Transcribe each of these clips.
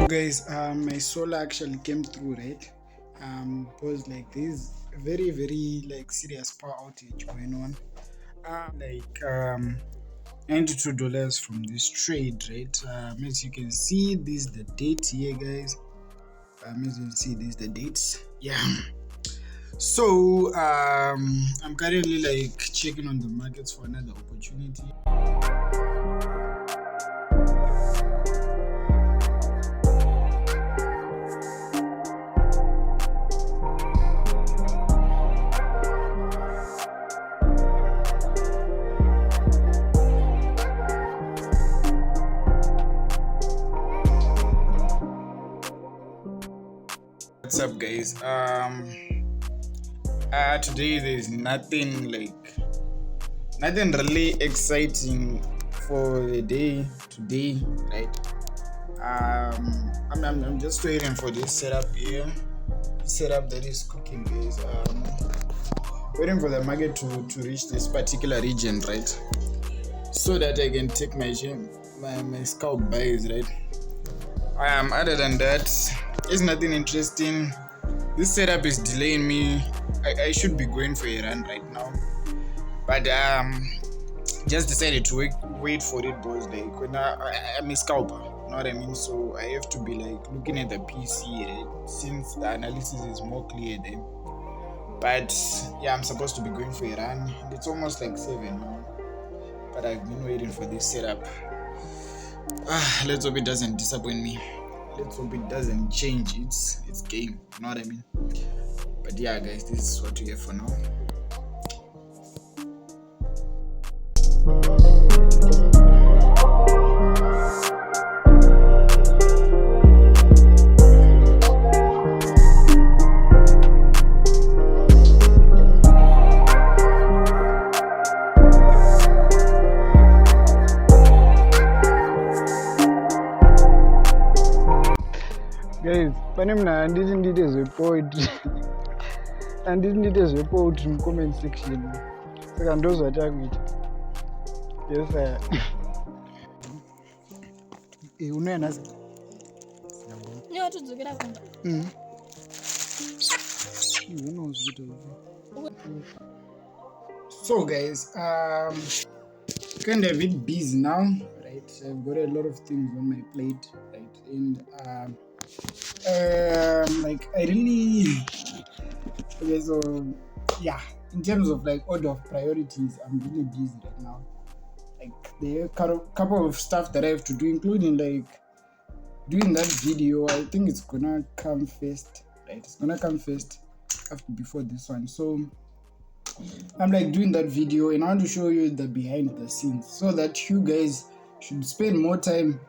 Guys, my solar actually came through, right? Because like there's very like serious power outage going on. $92 from this trade, right? As you can see, this is the date here, guys. As you can see, this is the dates. Yeah. So I'm currently like checking on the markets for another opportunity. What's up, guys? Today there's nothing really exciting for the day today, right? I'm just waiting for this setup here. Setup that is cooking, guys. Waiting for the market to reach this particular region, right? So that I can take my scalp buys, right? Other than that, it's nothing interesting. This setup is delaying me. I should be going for a run right now, but just decided to wait for it, boys. Like when I'm a scalper, you know what I mean? So I have to be like looking at the PC, right? Since the analysis is more clear then. But yeah, I'm supposed to be going for a run. It's almost like 7 now, but I've been waiting for this setup. Let's hope it doesn't disappoint me. Let's hope it doesn't change its game. You know what I mean? But yeah, guys, this is what we have for now. Guys, pane mna handiti ndiite zvepoetry handiti ndiite zvepoetry mucomment section, saka ndozvata kuita. Yes sir. Unoya nhasi niwatodzokera kumba So guys, kind of a bit busy now, right? I've got a lot of things on my plate, right? And like I really okay, so yeah, in terms of like order of priorities, I'm really busy right now. Like there are a couple of stuff that I have to do, including like doing that video. I think it's gonna come first, right? It's gonna come first before this one. So I'm like doing that video and I want to show you the behind the scenes so that you guys should spend more time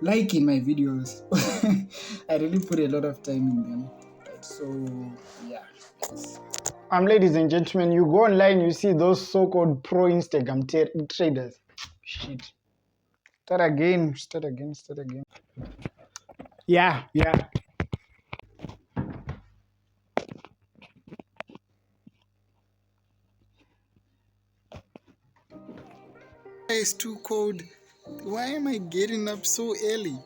liking my videos. I really put a lot of time in them, right? So yeah, ladies and gentlemen, you go online, you see those so-called pro Instagram traders. Shit. Start again. Yeah. It's too cold. Why am I getting up so early?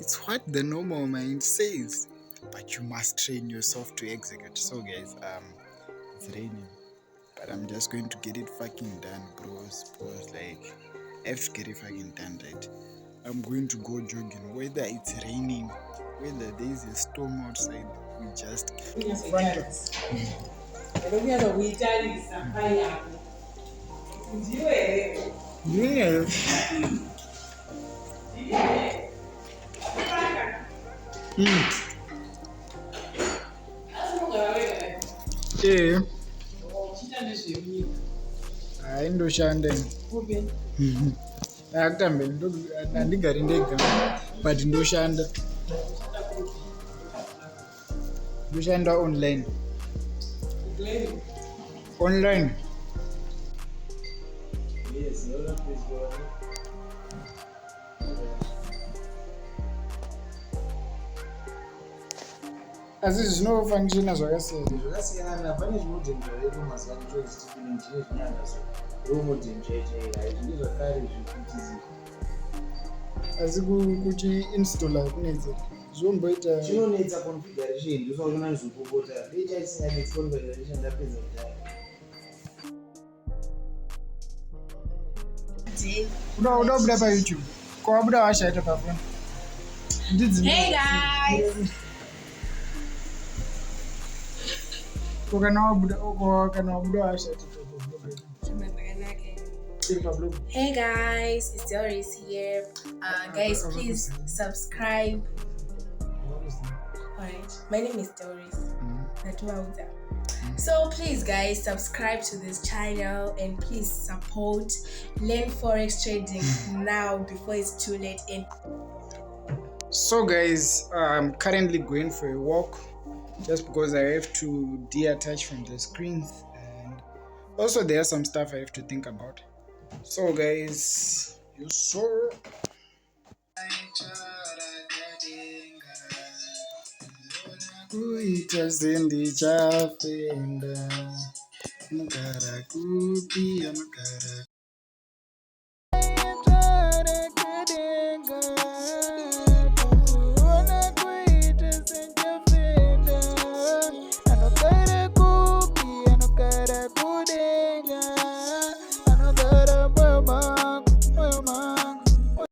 It's what the normal mind says, but you must train yourself to execute. So guys, it's raining, but I'm just going to get it fucking done, bros. Like I have to get it fucking done, right? I'm going to go jogging, whether it's raining, whether there's a storm outside. We just yeah. Indoshanda akutambe handigari ndega but ndoshanda online. Asi zvinofunctiona zvakasiyana. Pane zvinodhenjera mazuva ano zvine zvinyanga zvoumodhenjera izvi zvakare zvekuti asi kuti installer kunedzera zvomboita chinonetsa configuration ndosaona zvokupota data isinganetsi configuration ndapedza kudhara uda kubuda payoutube ko wabuda washaita pafoni Hey guys! ko kana wabuda washaita Hey guys, it's Doris here. Guys, please subscribe. Alright, my name is Doris. So please guys, subscribe to this channel and please support Learn Forex Trading now before it's too late. And so guys, I'm currently going for a walk just because I have to detach from the screens, and also there are some stuff I have to think about. So guys, you saw kuita sendichafenda mugara kupi anogara